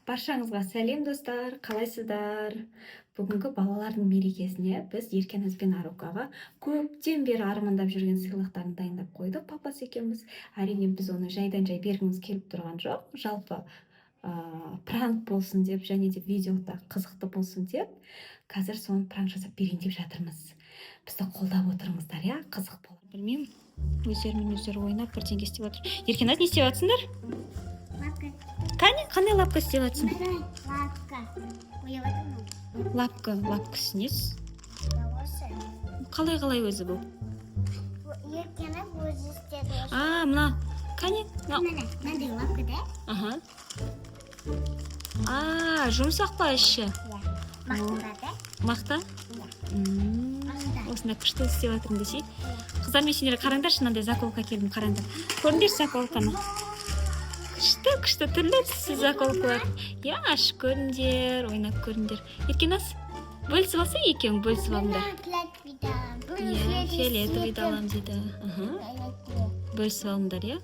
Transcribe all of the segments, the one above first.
Баршаңызға сәлем достар, қалайсыздар? Бүгінгі балалардың мерекесіне біз Еркеназ бен Арукаға көптен бері армандап жүрген сыйлықтарын дайындап қойдық папасы екеуміз. Әрине біз оны жайдан жай бергіміз келіп тұрған жоқ. Жалпы пранк болсын деп, және де видеода қызықты болсын деп, қазір соны пранк жасап берейін деп жатырмыз. Бізді қолдап отырыңыздар, я, қызық болады. Білмеймін, өздерімен өздері ойнап бірдеңе істеп жатыр. Еркеназ, не істеп жатсыңдар? Қандай лапка істеп жатсың? Лапка несі? Қалай өзі бұл? Еркеназ өзі істеді. Мына, қане? Мынандай лапка да? Жұмсақ па іші? Мақтада. Мақта? Осында күшті істеп жатырмын десе. Қыздар, мен сендерге қараңдаршы, мынандай заколка келдім, қараңдар. Көріңдерші заколканы. Күшті түрлі түсті заколкалар. Ашып көріңдер, ойнап көріңдер. Еркеназ, бөлісіп алса екеуің бөлісіп алыңдар. Фиолетовый алам дейді. Бөлісіп алыңдар, я?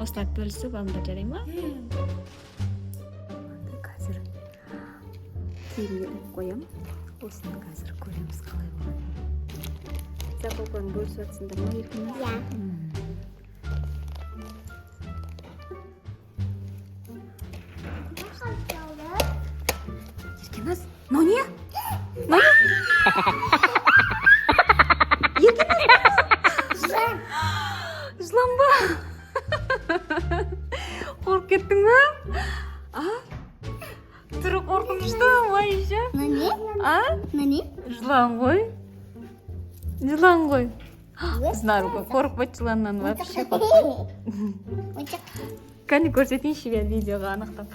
Осылап бөлісіп алыңдар, жарай ма? Қазір кейінге қоям. Осыны қазір көреміз қалай болады. Заколканы бөлісіп жатсыңдар ма, Еркеназ? Еркеназ, мынау не? Жылан ба? Қорқып кеттің ба? Түрі қорқынышты, майша. Нане? Жылан ғой. Знаю, қорқып жыланнан вообще қорқпайды. Кәне көрсетейінші мен видеоға анықтап.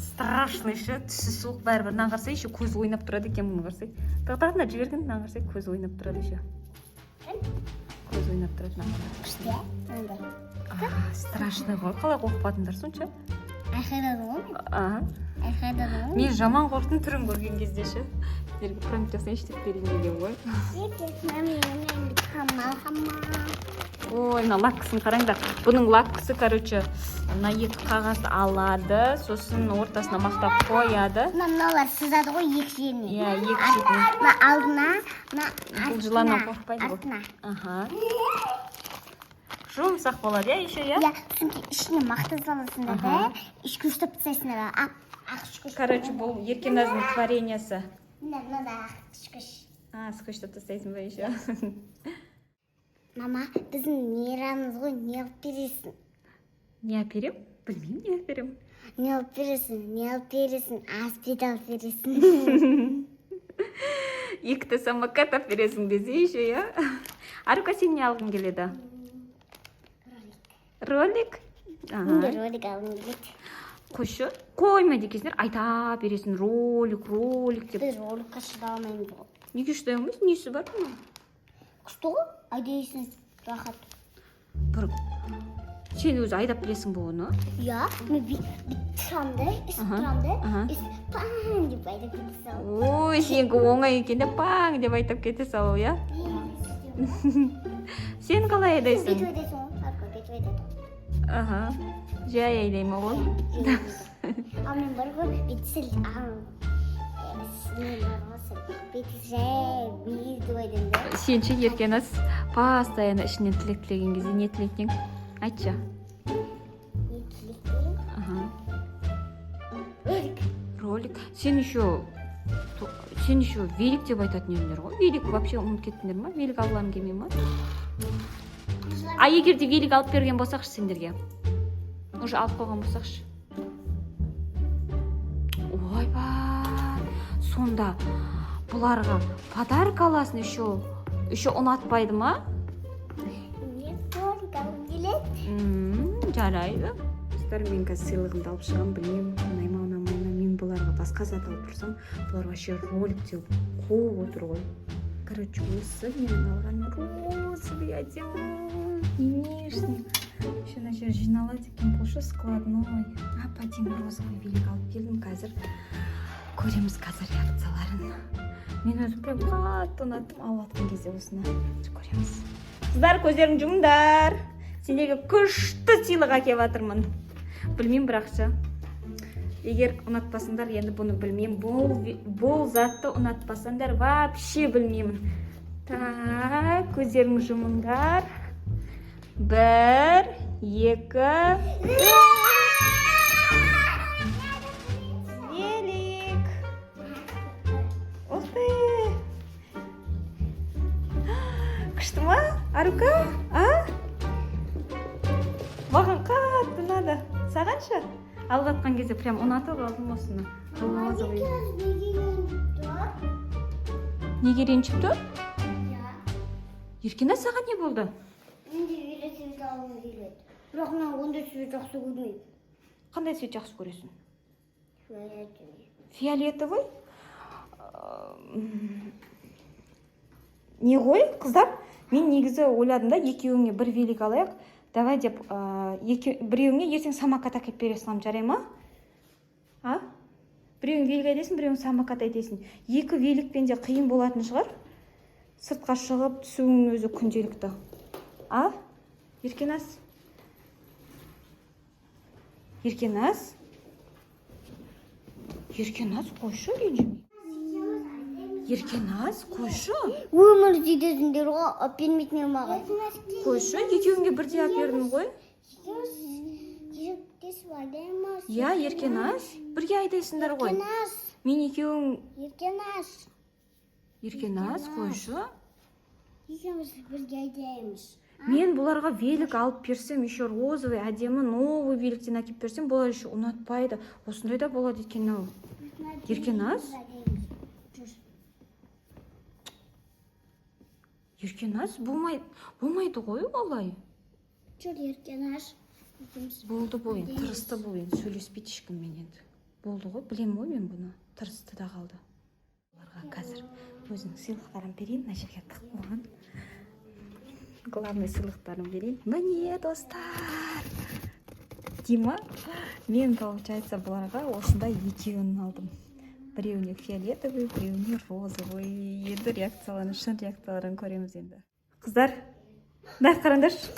Страшный ше, түсі суық бәрібір. Мынаны қарасай, еще көзі ойнап тұрады екен, мұны қарасай. Тағдағына жіберген, мынаны қарасай, көзі ойнап тұрады еще. Көзі ойнап тұрады, мынаны. Күшті, мынандай. Страшный ғой, қалай қорқпадыңдар сонша? Айқайдады ғой мен? Мен жаман қорқтың түрін көрген кезде ше. Сіздерге пранк жасайыншы деп берейін деген ғой. Ой, мына лапкасын қараңдар. Бұның лапкасы, короче, мына екі қағазды алады, сосын ортасына мақтап қояды. Мыналар сызады ғой екі жеріне. Иә, екі жеріне. Мына алдына, Бұл жыланнан қорқпайды ғой. Жұмсақ болады, я, еще, я? Иә, çünkü ішіне мақта саласында да, ішкі ұстап тастайсыңдар. Короче, бұл Еркеназдың творениясы. Мынада скүш. Скүштіп тастайсың ба еще? Мама, біздің мейрамыз ғой, не алып бересің? Не алып берем? Білмеймін, не алып берем. Не алып бересің, аспид алып бересің. Екі самокат алып бересің десе еще, я? Арука, сен не алғың келеді? Ролик? Менде ролик алғым келеді. Қойшы, қойма декесіңдер, айта бересің ролик деп. Біз роликқа шыдамаймыз ғой. Неге шыдаймыз? Несі бар мұның? Күшті ғой, айдайсың рахат. Сен өзі айдап білесің бұл оны? Иә, мен тұрамды, паң деп айдап кете салу. Ой, сенгі оңай екен де паң деп айтап кете салу, я? Сен қалай айдайсың? Бет ойдайсың ғой, арқа бет ойдайсың. Жай айдаймын ғой. Ал мен бар ғой, бет сіл, Сен ше, Еркеназ, постоянно ішінен тілек тілеген кезде не тілектен? Айтшы. Не тілектен? Ролик. Сен еще велик деп айтатын едіңдер ғой. Велик вообще ұмыт кеттіңдер ма? Велик алғаным келмей ма? Егер де велик алып берген болсақшы сендерге? Уже алып қойған болсақшы? Ойба! Сонда бұларға подарок аласын еще ұнатпайды ма? Нет, ролик алғым келеді. Жарайды. Достар, мен қазір сыйлығымды алып шығам, білмеймін, ұнаймауына, мен бұларға басқа зат алып тұрсам, бұлар вообще ролик деп қуып отыр ғой. Короче, осы менің алған розовый одел, нежный. Еще мына жер жиналады екен, бұл ше складной. Апатин розовый велик алып келдім қазір. Көреміз қазір реакцияларын. Мен өзім прям қатты ұнаттым алып атқан кезде осыны. Көреміз. Қыздар, көздерің жұмыңдар. Сендерге күшті сыйлық әкеп жатырмын. Білмеймін бірақшы. Егер ұнатпасаңдар, енді бұны білмеймін. Бұл затты ұнатпасаңдар, вообще білмеймін. Так, көздерің жұмыңдар. 1, 2. Велик. Ух ты. Күшті ма, Арука? Маған қатты ұнады. Саған ше? Алып жатқан кезде прям ұнатып алдым осыны. Неге ренжіп тұр? Еркена, саған не болды? Менде велосипед алғым келеді. Бірақ мен ондай свет жақсы көрмеймін. Қандай свет жақсы көресің? Фиолетовый. Фиолетовый? Не ғой, қыздар? Мен негізі ойладым да, екеуіңе бір велик алайық. Давай деп, біреуіңе ертең самокат әкеп бересің, жарай ма? Біреуің велик айтесің, біреуің самокат айтесің. Екі великпен де қиын болатын шығар. Сыртқа шығып түсуің өзі күнделікті. Еркенас? Еркенас? Еркенас, қойшы ренжіме. Еркенас, қойшы. Өмір жидесіңдер ғой, бермейтін маған. Қойшы, екеуіңе бірдей әпердім ғой. Я, Еркенас, бірге айдайсыңдар ғой. Мен екеуің... Еркенас, қойшы. Екеуміз бірге айдаймыз. Мен бұларға велик алып берсем, еще розовый, әдемі, новый великтен әкеп берсем, бұлар еще ұнатпайды. Осындай да болады екен ау. Еркенас? Еркенас, болмайды ғой олай. Жүр, Еркенас. Болды бұл енді, тырысты бұл енді, сөйлеспейді ешкіммен енді. Болды ғой, білем ғой мен бұны, тырысты да қалды. Оларға қазір өзінің сыйлықтарын берейін, мына жерге тық болған. Главный сыйлықтарын берейін. Міне, достар! Дима, мен, получается, бұларға осындай екеуін алдым. Біреуіне фиолетовый, біреуіне розовый. Енді реакцияларын, шын реакцияларын көреміз енді. Қыздар, да, қараңдаршы.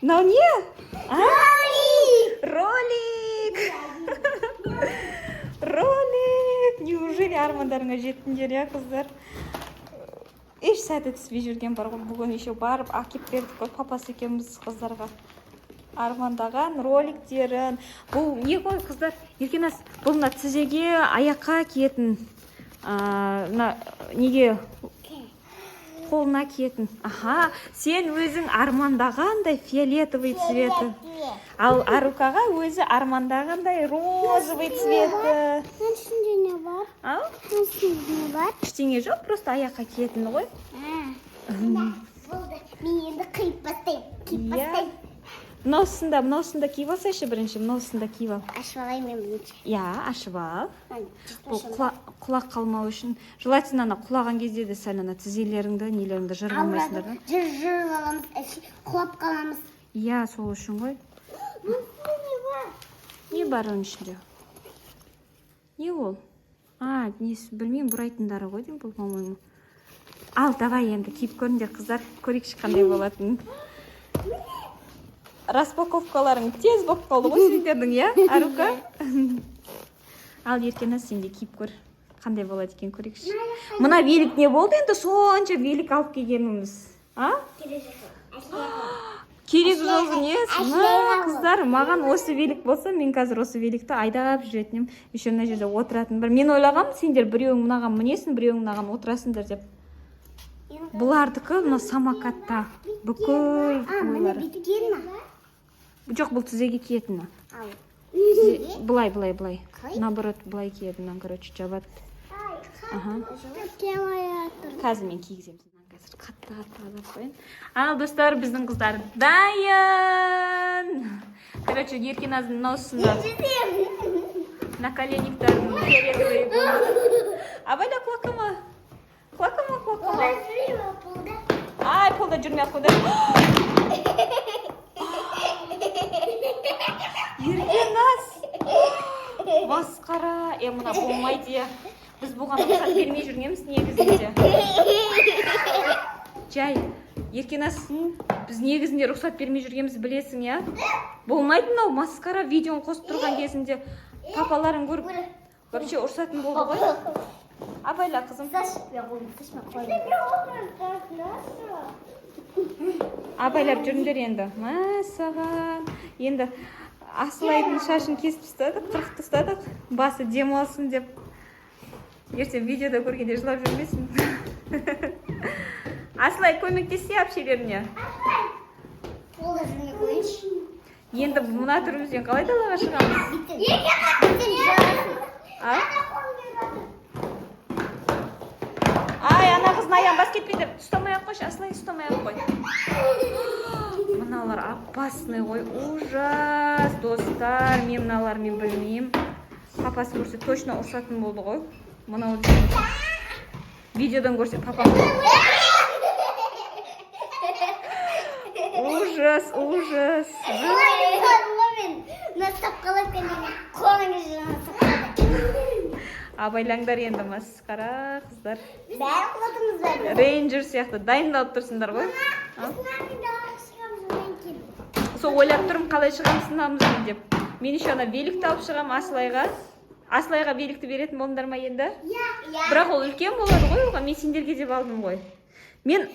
Мынау не? Ролик! Ролик! Неужели армандарыңа жеттіңдер, я, қыздар? Еш сәті түспей жүрген бар ғой, бүгін еще барып әкеп бердік қой, папасы екеуміз қыздарға армандаған роликтерін. Бұл не ғой, қыздар? Еркенас, бұл мына тізеге, аяққа киетін, неге қолына киетін. Сен өзің армандағандай фиолетовый цветі. Ал Арукаға өзі армандағандай розовый цветі. Ішінде не бар? Ішінде не бар? Ештеңе жоқ, просто аяққа киетін ғой. Болды. Мен енді қиып бастайым. Мынаусында киіп алсайшы бірінші, мынаусында киіп ал. Ашып алайын мен бірінші. Ашып ал. Бұл құлақ қалмау үшін. Желательно құлаған кезде де сәл тізелеріңді, нелеріңді жырғалмайсыңдар да. Жырғаламыз, құлап қаламыз. Сол үшін ғой. Не бар оның ішінде? Не ол? Білмеймін, бұрайтындары ғой деймін бұл, по-моему. Ал, давай енді киіп көріңдер, қыздар, көрейікші қандай болатын. Распаковкаларың тез болып қалды ғой сендердің, Арука? Ал, Еркенас, сен де киіп көр. Қандай болады екен, көрейікші. Мына велик не болды енді, сонша велик алып келгеніміз? Керек жоқ не? Қыздар, маған осы велик болса, мен қазір осы великті айдап жүретінім. Еще мына жерде отыратын бір. Мен ойлағам, сендер біреуің мынаған мінесің, біреуің мынаған отырасыңдар деп. Бұлардікі мына самокатта. Бүкіл ойлары. Жоқ, бұл тізеге киетіні. Былай. Наоборот, былай киетіні, короче, жабады. Қазір мен кигізем. Қатты алып қойын. Ал, достар, біздің қыздар дайын. Короче, Еркеназның мынаусында наколенниктарын фиолетовый болады. Абайда құлақыма. Ай, полда жүрмей ақ қойды. Еркеназ! Масқара. Мына болмайды. Біз бұған рұқсат бермей жүргенбіз негізінде. жай Еркенас, біз негізінде рұқсат бермей жүргенімізді білесің, я? Болмайды мынау маскара видеоны қосып тұрған кезінде папаларың көріп, вообще ұрсатын болды ғой. Абайла, қызым. Абайлап жүріңдер енді. Мәссаған. Енді Асылайдың шашын кесіп тастадық, қырқып тастадық. Басы демалсын деп. Ертең видеода көргенде жылап жүрмесін. Асылай, көмектессе әпшелеріне. Қолда жүрмей қойыншы. Енді мына түрімізден қалай далаға шығамыз? Ай, ана қыздың аяғын бас кетпейді. Ұстамай-ақ қойшы, Асылай, ұстамай-ақ қой. Мыналар опасный ғой, ужас. Достар, мен мыналармен білмеймін. Папасы көрсе точно ұрсатын болды ғой. Мынау видеодан көрсе папам. Ужас, ужас. Абайлаңдар енді масқара қыздар. Рейнджер сияқты дайындалып тұрсыңдар ғой. Сол ойлап тұрмын, қалай шығамсынамыз деп. Мен еще ана великті алып шығам Асылайға. Асылайға великті беретін болыңдар ма енді? Бірақ ол үлкен болады ғой, оған мен сендерге деп алдым ғой. Мен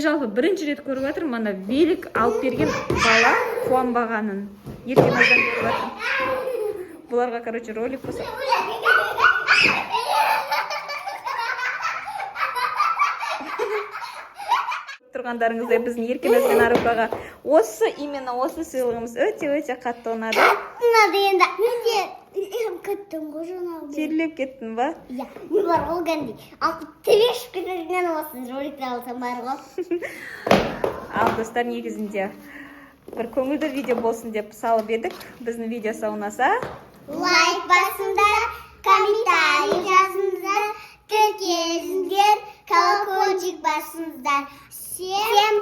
жалпы бірінші рет көріп жатырмын, ана велик алып берген бала қуанбағанын. Еркеназдан көріп жатырмын. Бұларға, короче, ролик болса. Тұрғандарыңыздай біздің Еркеназ бен Арукаға именно осы сыйлығымыз өте қатты ұнады. Ұнады енді. Мен кеттім ғой жаңағы. Терлеп кеттің ба? Иә, не бар ол кәнде. Ал тевешіп кетерінен осы роликті алсам бар ғой. Ал достар, негізінде бір көңілді видео болсын деп салып едік. Біздің видеосы ұнаса, лайк басыңдар, комментарий жазыңыздар, тіркеліңдер, колокольчик басыңыздар. Всем